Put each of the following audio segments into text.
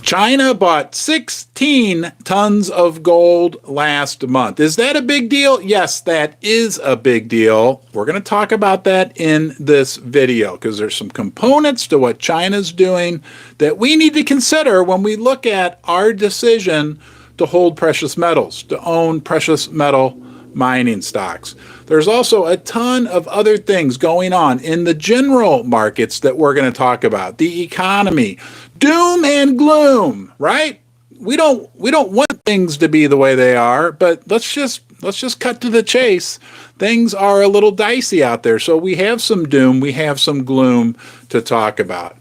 China bought 16 tons of gold last month. Is that a big deal? Yes, that is a big deal. We're going to talk about that in this video because there's some components to what China's doing that we need to consider when we look at our decision to hold precious metals, to own precious metal mining stocks. There's also a ton of other things going on in the general markets that we're going to talk about. The economy, doom and gloom, right? We don't want things to be the way they are, but let's just cut to the chase. Things are a little dicey out there. So we have some doom, we have some gloom to talk about.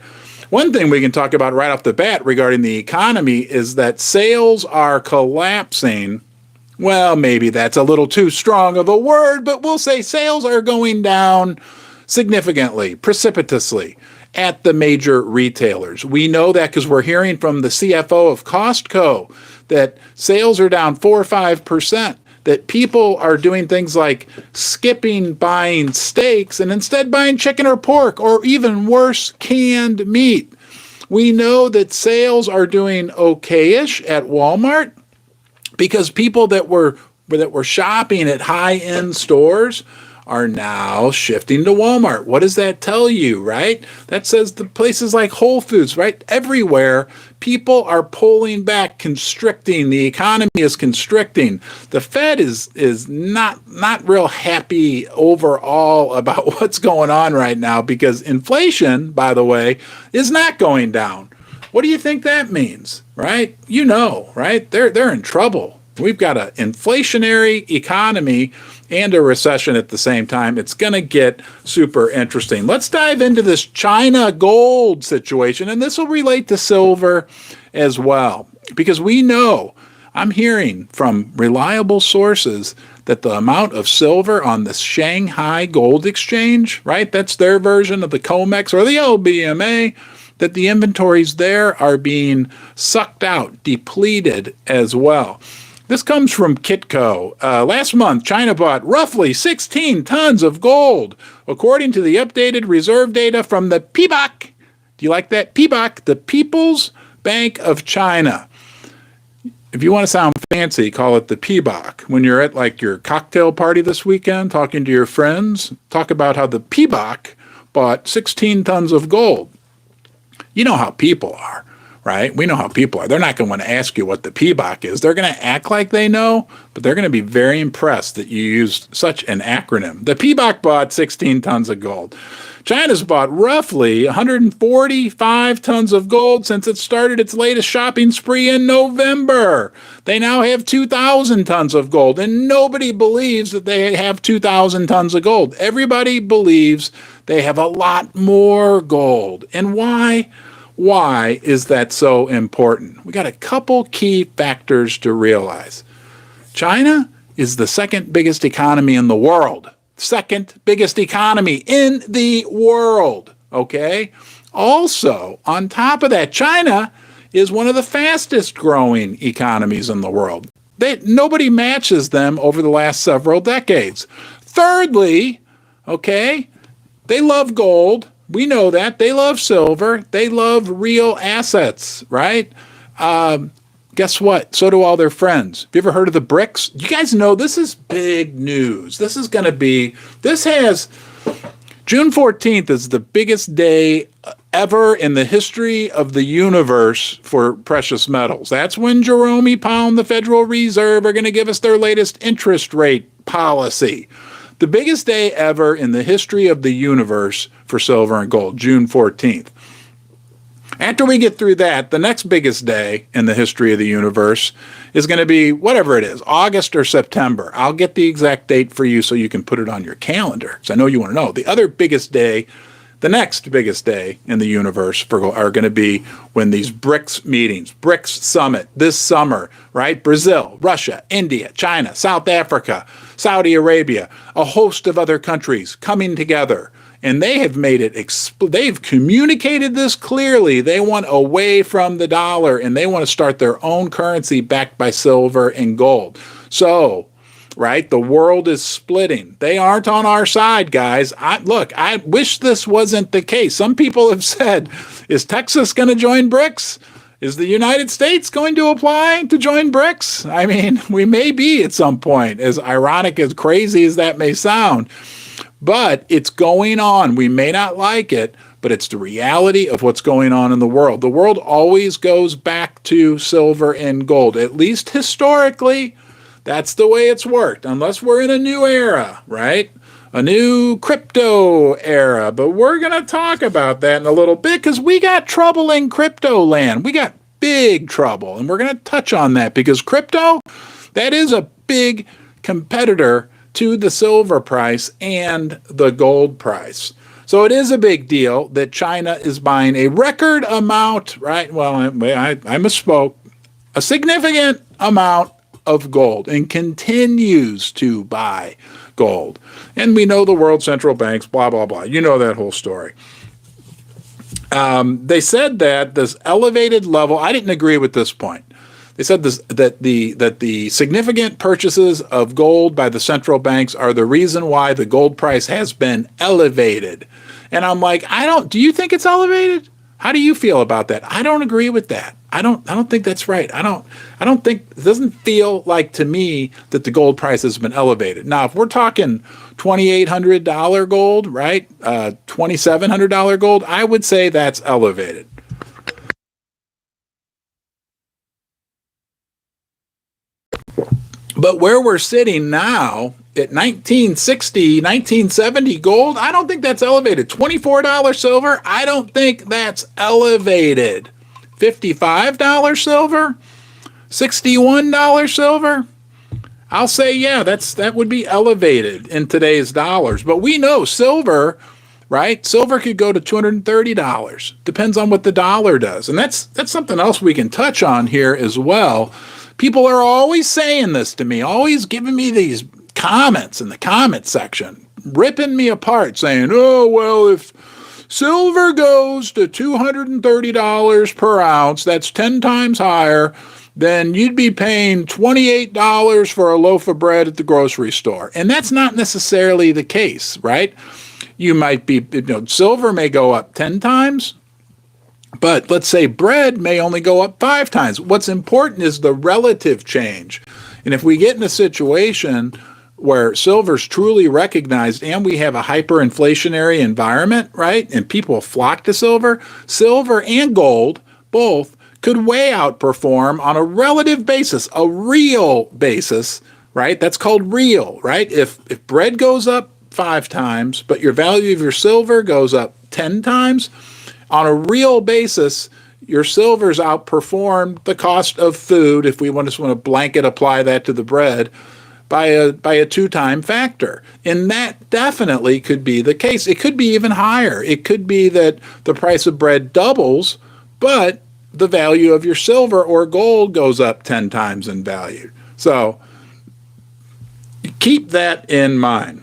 One thing we can talk about right off the bat regarding the economy is that sales are collapsing. Well, maybe that's a little too strong of a word, but we'll say sales are going down significantly, precipitously at the major retailers. We know that because we're hearing from the CFO of Costco that sales are down 4 or 5%, that people are doing things like skipping buying steaks and instead buying chicken or pork, or even worse, canned meat. We know that sales are doing okay-ish at Walmart, because people that were shopping at high-end stores are now shifting to Walmart. What does that tell you, right? That says the places like Whole Foods, right? Everywhere, people are pulling back, constricting. The economy is constricting. The Fed is not real happy overall about what's going on right now because inflation, by the way, is not going down. What do you think that means, right? You know, right? They're in trouble. We've got an inflationary economy and a recession at the same time. It's going to get super interesting. Let's dive into this China gold situation, and this will relate to silver as well, because we know, I'm hearing from reliable sources that the amount of silver on the Shanghai Gold Exchange, right? That's their version of the COMEX or the LBMA, that the inventories there are being sucked out, depleted as well. This comes from Kitco. Last month, China bought roughly 16 tons of gold, according to the updated reserve data from the PBOC. Do you like that? PBOC, the People's Bank of China. If you want to sound fancy, call it the PBOC. When you're at like your cocktail party this weekend, talking to your friends, talk about how the PBOC bought 16 tons of gold. You know how people are, right? We know how people are. They're not going to want to ask you what the PBOC is. They're going to act like they know, but they're going to be very impressed that you used such an acronym. The PBOC bought 16 tons of gold. China's bought roughly 145 tons of gold since it started its latest shopping spree in November. They now have 2,000 tons of gold, and nobody believes that they have 2,000 tons of gold. Everybody believes they have a lot more gold. And why? Why is that so important? We got a couple key factors to realize. China is the second biggest economy in the world. Second biggest economy in the world, okay? Also, on top of that, China is one of the fastest growing economies in the world. Nobody matches them over the last several decades. Thirdly, okay, they love gold. We know that. They love silver. They love real assets, right? Guess what? So do all their friends. Have you ever heard of the BRICS? You guys know this is big news. This has June 14th is the biggest day ever in the history of the universe for precious metals. That's when Jerome Powell and the Federal Reserve are going to give us their latest interest rate policy. The biggest day ever in the history of the universe for silver and gold, June 14th. After we get through that, the next biggest day in the history of the universe is going to be whatever it is, August or September. I'll get the exact date for you so you can put it on your calendar, because I know you want to know. The other biggest day, the next biggest day in the universe are going to be when these BRICS meetings, BRICS summit this summer, right? Brazil, Russia, India, China, South Africa, Saudi Arabia, a host of other countries coming together. And they have made it, they've communicated this clearly. They want away from the dollar and they want to start their own currency backed by silver and gold. So, right, the world is splitting. They aren't on our side, guys. I wish this wasn't the case. Some people have said, is Texas going to join BRICS? Is the United States going to apply to join BRICS? I mean, we may be at some point, as ironic, as crazy as that may sound. But it's going on. We may not like it, but it's the reality of what's going on in the world. The world always goes back to silver and gold, at least historically. That's the way it's worked, unless we're in a new era, right? A new crypto era. But we're going to talk about that in a little bit because we got trouble in crypto land. We got big trouble, and we're going to touch on that because crypto, that is a big competitor to the silver price and the gold price. So it is a big deal that China is buying a record amount, right? Well, I misspoke. A significant amount of gold and continues to buy gold. And we know the world central banks, blah, blah, blah. You know that whole story. They said that this elevated level, I didn't agree with this point. They said that the significant purchases of gold by the central banks are the reason why the gold price has been elevated. And I'm like, do you think it's elevated? How do you feel about that? I don't agree with that. I don't think that's right. I don't think, it doesn't feel like to me that the gold price has been elevated. Now, if we're talking $2,800 gold, right? $2,700 gold, I would say that's elevated. But where we're sitting now at 1960, 1970 gold, I don't think that's elevated. $24 silver, I don't think that's elevated. $55 silver, $61 silver, I'll say, yeah, that would be elevated in today's dollars. But we know silver, right? Silver could go to $230. Depends on what the dollar does. And that's something else we can touch on here as well. People are always saying this to me, always giving me these comments in the comment section, ripping me apart, saying, oh, well, if silver goes to $230 per ounce, that's 10 times higher, then you'd be paying $28 for a loaf of bread at the grocery store. And that's not necessarily the case, right? You might be, silver may go up 10 times, but let's say bread may only go up 5 times. What's important is the relative change. And if we get in a situation where silver's truly recognized and we have a hyperinflationary environment, right, and people flock to silver, silver and gold both could way outperform on a relative basis, a real basis, right? That's called real, right? If bread goes up 5 times, but your value of your silver goes up 10 times, on a real basis, your silver's outperformed the cost of food, if we just want to blanket apply that to the bread, by a 2-time factor. And that definitely could be the case. It could be even higher. It could be that the price of bread doubles, but the value of your silver or gold goes up 10 times in value. So keep that in mind.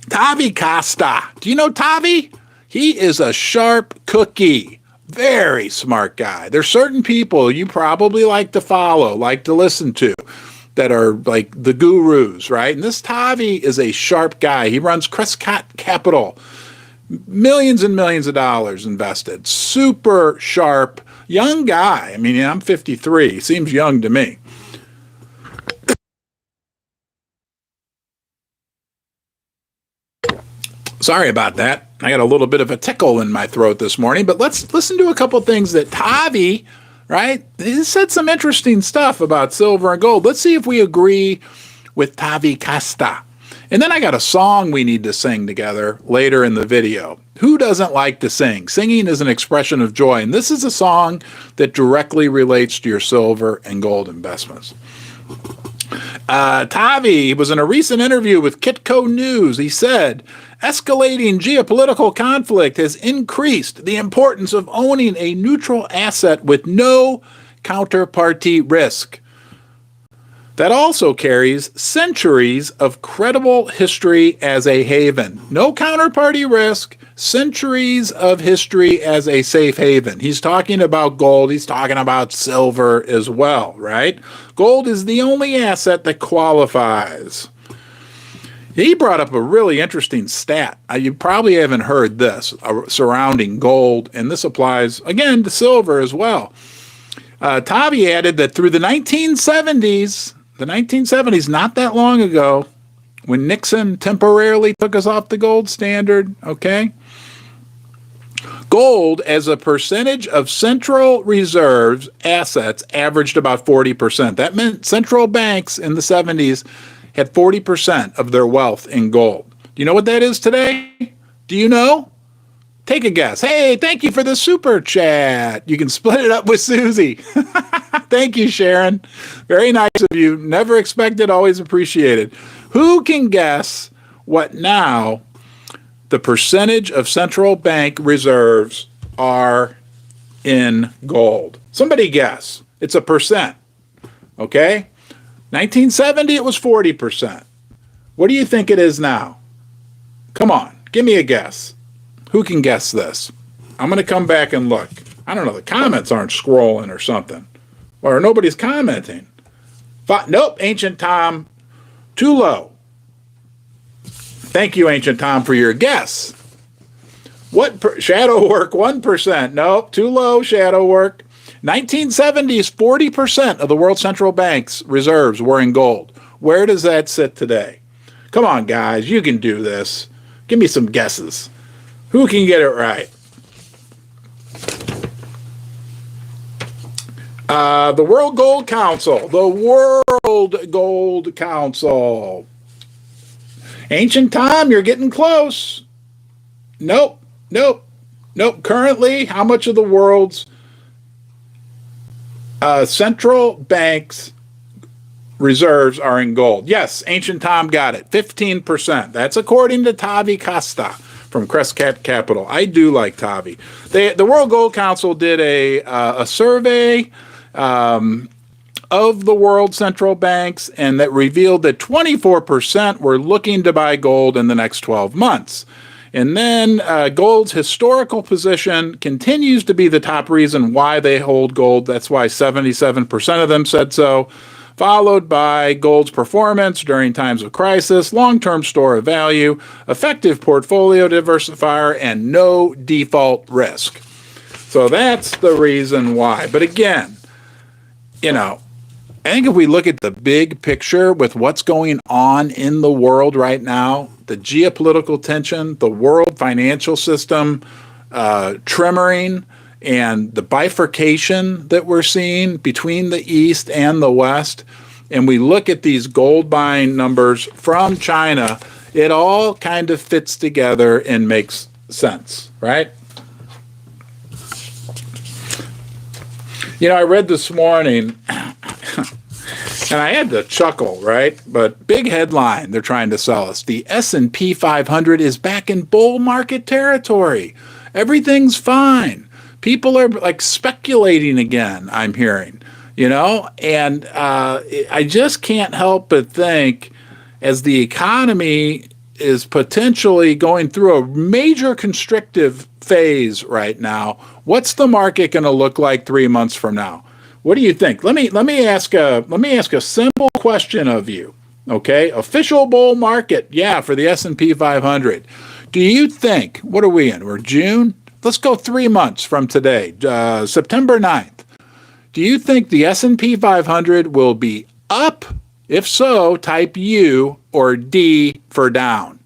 Tavi Costa. Do you know Tavi? He is a sharp cookie. Very smart guy. There's certain people you probably like to follow, like to listen to, that are like the gurus, right? And this Tavi is a sharp guy. He runs Crescott Capital. Millions and millions of dollars invested. Super sharp, young guy. I mean, I'm 53. He seems young to me. Sorry about that. I got a little bit of a tickle in my throat this morning, but let's listen to a couple things that Tavi, right? He said some interesting stuff about silver and gold. Let's see if we agree with Tavi Costa. And then I got a song we need to sing together later in the video. Who doesn't like to sing? Singing is an expression of joy, and this is a song that directly relates to your silver and gold investments. Tavi was in a recent interview with Kitco News. He said, escalating geopolitical conflict has increased the importance of owning a neutral asset with no counterparty risk. That also carries centuries of credible history as a haven. No counterparty risk, centuries of history as a safe haven. He's talking about gold. He's talking about silver as well, right? Gold is the only asset that qualifies. He brought up a really interesting stat. You probably haven't heard this surrounding gold, and this applies, again, to silver as well. Tavi added that through the 1970s, not that long ago, when Nixon temporarily took us off the gold standard, okay, gold as a percentage of central reserves assets averaged about 40%. That meant central banks in the 70s had 40% of their wealth in gold. Do you know what that is today? Do you know? Take a guess. Hey, thank you for the super chat. You can split it up with Susie. Thank you, Sharon. Very nice of you. Never expected, always appreciated. Who can guess what now the percentage of central bank reserves are in gold? Somebody guess. It's a percent. Okay? 1970, it was 40%. What do you think it is now? Come on, give me a guess. Who can guess this? I'm going to come back and look. I don't know, the comments aren't scrolling or something. Or nobody's commenting. Nope, Ancient Tom, too low. Thank you, Ancient Tom, for your guess. Shadow work, 1%. Nope, too low, shadow work. 1970s, 40% of the world's central banks' reserves were in gold. Where does that sit today? Come on, guys, you can do this. Give me some guesses. Who can get it right? The World Gold Council. The World Gold Council. Ancient Tom, you're getting close. Nope. Currently, how much of the world's central banks' reserves are in gold? Yes, Ancient Tom got it. 15%. That's according to Tavi Costa from Crescat Capital. I do like Tavi. The World Gold Council did a survey of the world central banks, and that revealed that 24% were looking to buy gold in the next 12 months. And then gold's historical position continues to be the top reason why they hold gold. That's why 77% of them said so, followed by gold's performance during times of crisis, long-term store of value, effective portfolio diversifier, and no default risk. So that's the reason why. But again, I think if we look at the big picture with what's going on in the world right now, the geopolitical tension, the world financial system tremoring, and the bifurcation that we're seeing between the East and the West, and we look at these gold buying numbers from China, it all kind of fits together and makes sense, right? I read this morning, and I had to chuckle, right? But big headline they're trying to sell us. The S&P 500 is back in bull market territory. Everything's fine. People are like speculating again, I'm hearing, and I just can't help but think as the economy is potentially going through a major constrictive phase right now, what's the market going to look like 3 months from now? What do you think? Let me ask a simple question of you. Okay, official bull market, for the S&P 500. Do you think, what are we in? We're June. Let's go 3 months from today, September 9th. Do you think the S&P 500 will be up? If so, type U or D for down.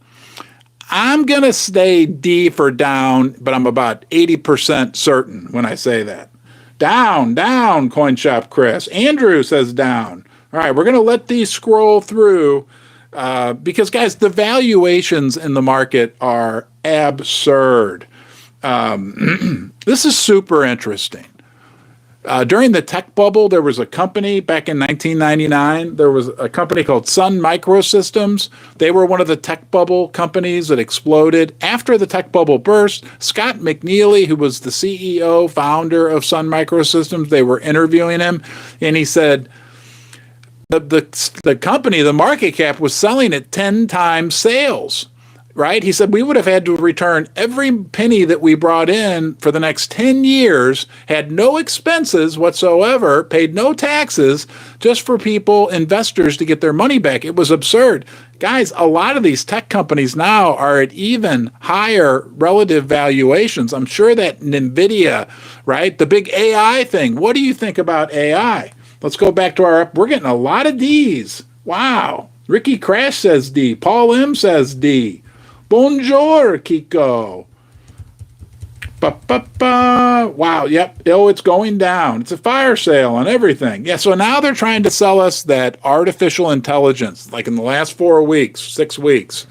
I'm going to say D for down, but I'm about 80% certain when I say that. Down, CoinShop Chris. Andrew says down. All right, we're going to let these scroll through because, guys, the valuations in the market are absurd. This is super interesting. During the tech bubble, there was a company back in 1999. There was a company called Sun Microsystems. They were one of the tech bubble companies that exploded. After the tech bubble burst, Scott McNealy, who was the CEO, founder of Sun Microsystems, they were interviewing him, and he said the company, the market cap, was selling at 10 times sales. right? He said we would have had to return every penny that we brought in for the next 10 years, had no expenses whatsoever, paid no taxes, just for people, investors, to get their money back. It was absurd. Guys, a lot of these tech companies now are at even higher relative valuations. I'm sure that NVIDIA, right? The big AI thing. What do you think about AI? Let's go back to we're getting a lot of D's. Wow. Ricky Crash says D. Paul M says D. Bonjour, Kiko. Wow, yep. Oh, it's going down. It's a fire sale on everything. Yeah, so now they're trying to sell us that artificial intelligence, like in the last 4 weeks, 6 weeks.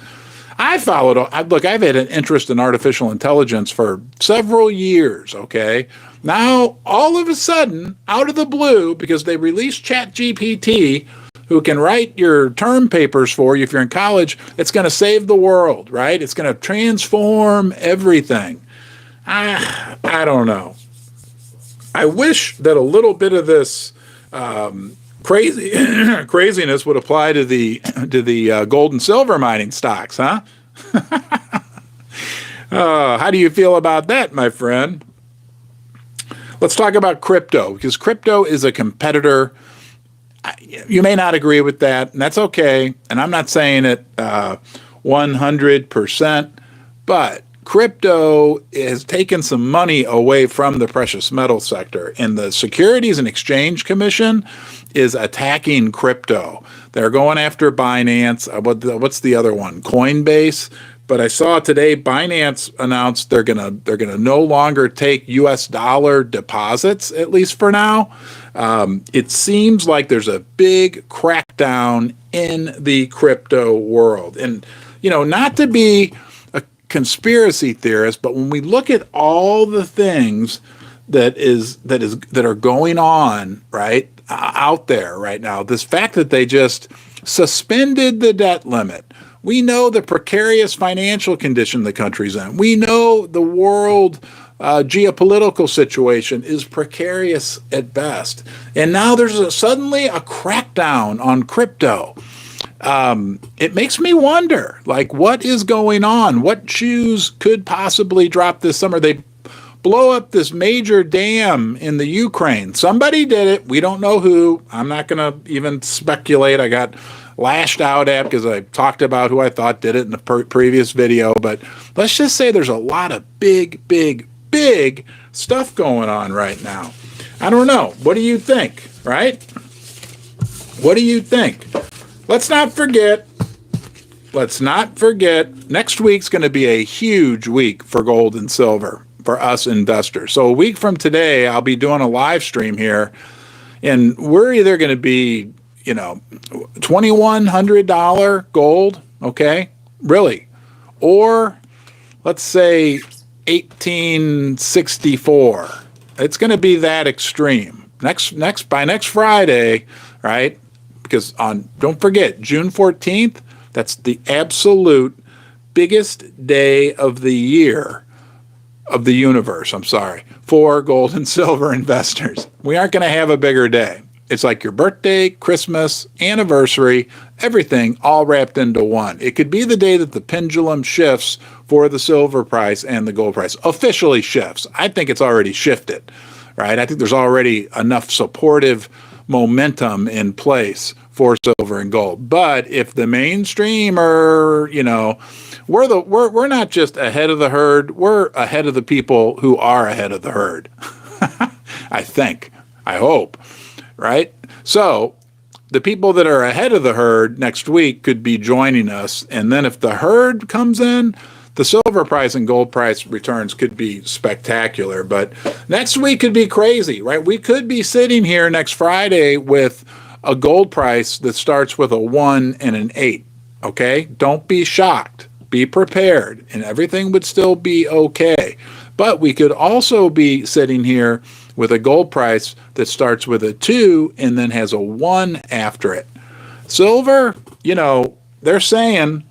I've had an interest in artificial intelligence for several years, okay? Now, all of a sudden, out of the blue, because they released ChatGPT, who can write your term papers for you if you're in college, it's going to save the world, right? It's going to transform everything. I don't know. I wish that a little bit of this craziness would apply to the gold and silver mining stocks, huh? How do you feel about that, my friend? Let's talk about crypto, because crypto is a competitor. You may not agree with that, and that's okay. And I'm not saying it 100%, but crypto has taken some money away from the precious metal sector, and the Securities and Exchange Commission is attacking crypto. They're going after Binance. What's the other one? Coinbase. But I saw today Binance announced they're gonna no longer take U.S. dollar deposits, at least for now. It seems like there's a big crackdown in the crypto world, and not to be a conspiracy theorist, but when we look at all the things that are going on right out there right now, this fact that they just suspended the debt limit. We know the precarious financial condition the country's in. We know the world geopolitical situation is precarious at best. And now there's suddenly a crackdown on crypto. It makes me wonder, what is going on? What shoes could possibly drop this summer? They blow up this major dam in the Ukraine. Somebody did it. We don't know who. I'm not going to even speculate. I got lashed out at because I talked about who I thought did it in the previous video. But let's just say there's a lot of big stuff going on right now. I don't know. What do you think, right? What do you think? Let's not forget, next week's going to be a huge week for gold and silver for us investors. So a week from today, I'll be doing a live stream here, and we're either going to be $2,100 gold, okay, really, or let's say 1864. It's going to be that extreme. By next Friday, right? Because don't forget, June 14th, that's the absolute biggest day of the year, of the universe, for gold and silver investors. We aren't going to have a bigger day. It's like your birthday, Christmas, anniversary, everything all wrapped into one. It could be the day that the pendulum shifts for the silver price and the gold price. Officially shifts. I think it's already shifted, right? I think there's already enough supportive momentum in place for silver and gold. But if the mainstream are, we're not just ahead of the herd, we're ahead of the people who are ahead of the herd. I hope. Right? So the people that are ahead of the herd next week could be joining us. And then if the herd comes in, the silver price and gold price returns could be spectacular. But next week could be crazy, right? We could be sitting here next Friday with a gold price that starts with a 1 and an 8. Okay? Don't be shocked. Be prepared. And everything would still be okay. But we could also be sitting here with a gold price that starts with a 2 and then has a 1 after it. Silver, they're saying,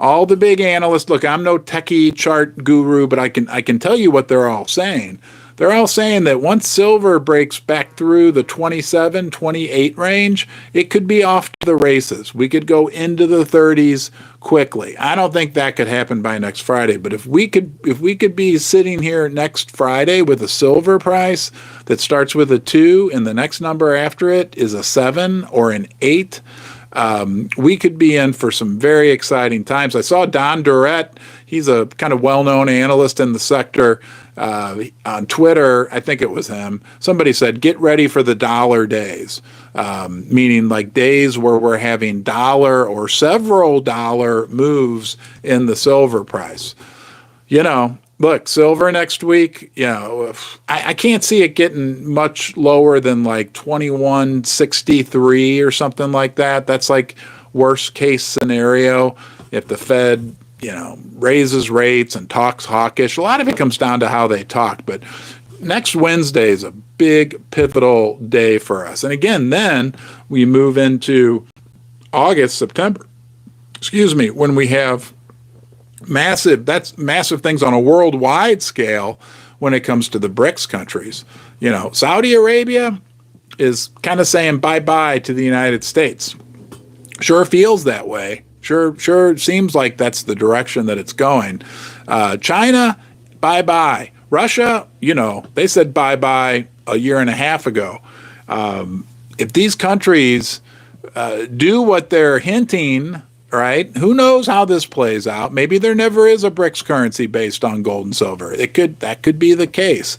all the big analysts, look, I'm no techie chart guru, but I can tell you what they're all saying. they're all saying that once silver breaks back through the 27, 28 range, it could be off to the races. We could go into the 30s quickly. I don't think that could happen by next Friday, but if we could be sitting here next Friday with a silver price that starts with a 2 and the next number after it is a 7 or an 8, we could be in for some very exciting times. I saw Don Durrett. He's a kind of well-known analyst in the sector. On Twitter, I think it was him, somebody said, get ready for the dollar days, meaning like days where we're having dollar or several dollar moves in the silver price. Look, silver next week, I can't see it getting much lower than like 21.63 or something like that. That's like worst case scenario. If the Fed, raises rates and talks hawkish, a lot of it comes down to how they talk. But next Wednesday is a big pivotal day for us. And again, then we move into August, September, when we have massive things on a worldwide scale when it comes to the BRICS countries. Saudi Arabia is kind of saying bye-bye to the United States. Sure feels that way. Sure seems like that's the direction that it's going. China, bye-bye. Russia, they said bye-bye a year and a half ago. If these countries do what they're hinting, right, who knows how this plays out? Maybe there never is a BRICS currency based on gold and silver. That could be the case.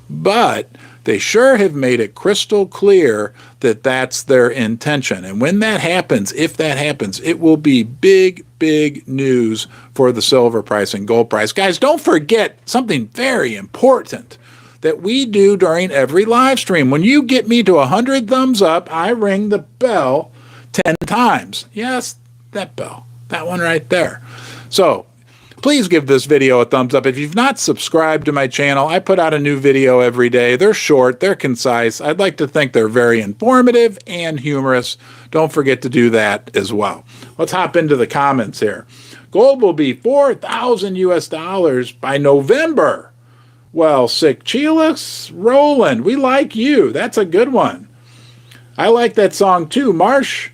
But they sure have made it crystal clear that that's their intention. And when that happens, if that happens, it will be big, big news for the silver price and gold price. Guys, don't forget something very important that we do during every live stream. When you get me to 100 thumbs up, I ring the bell 10 times. Yes, that bell, that one right there. So please give this video a thumbs up. If you've not subscribed to my channel, I put out a new video every day. They're short, they're concise. I'd like to think they're very informative and humorous. Don't forget to do that as well. Let's hop into the comments here. Gold will be 4,000 US dollars by November. Well, sick Chilas, Roland, we like you. That's a good one. I like that song too, Marsh.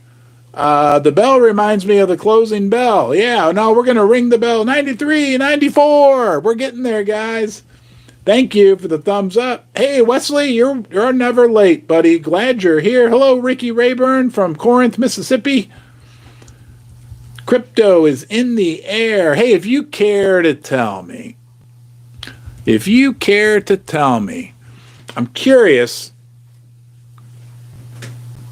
The bell reminds me of the closing bell. Yeah, no, we're going to ring the bell. 93, 94. We're getting there, guys. Thank you for the thumbs up. Hey, Wesley, you're never late, buddy. Glad you're here. Hello, Ricky Rayburn from Corinth, Mississippi. Crypto is in the air. Hey, if you care to tell me, I'm curious.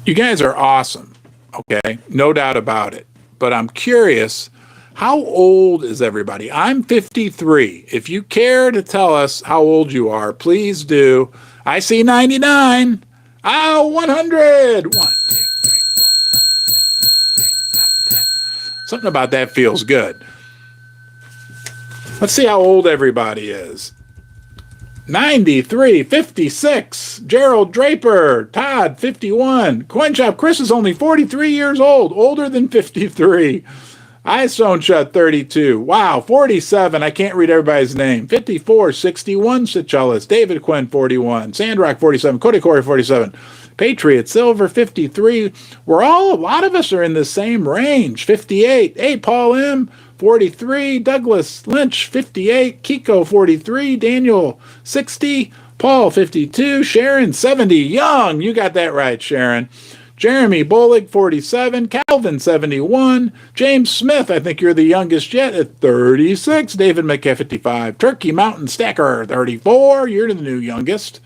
You guys are awesome. Okay, no doubt about it. But I'm curious, how old is everybody? I'm 53. If you care to tell us how old you are, please do. I see 99. 100. 1, 2, 3, 4. Something about that feels good. Let's see how old everybody is. 93, 56, Gerald Draper, Todd, 51, CoinShop, Chris is only 43 years old, older than 53. iStone Shut, 32, wow, 47, I can't read everybody's name, 54, 61, Seychelles, David Quinn, 41, Sandrock, 47, Cody Corey, 47, Patriot, Silver, 53, a lot of us are in the same range, 58, hey, Paul M., 43, Douglas Lynch, 58, Kiko, 43, Daniel, 60, Paul, 52, Sharon, 70, Young, you got that right, Sharon, Jeremy Bullock, 47, Calvin, 71, James Smith, I think you're the youngest yet, at 36, David McKay, 55, Turkey Mountain Stacker, 34, you're the new youngest,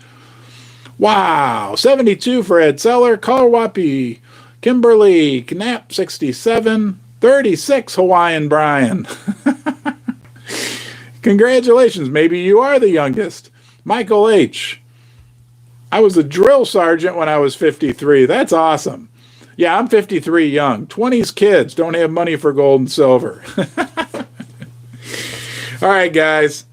wow, 72 for Ed Seller, Kawapi, Kimberly, Knapp, 67, 36, Hawaiian Brian. Congratulations. Maybe you are the youngest. Michael H. I was a drill sergeant when I was 53. That's awesome. Yeah, I'm 53 young. 20s kids don't have money for gold and silver. All right, guys.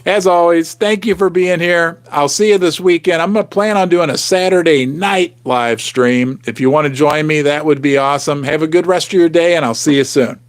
As always, thank you for being here. I'll see you this weekend. I'm going to plan on doing a Saturday night live stream. If you want to join me, that would be awesome. Have a good rest of your day, and I'll see you soon.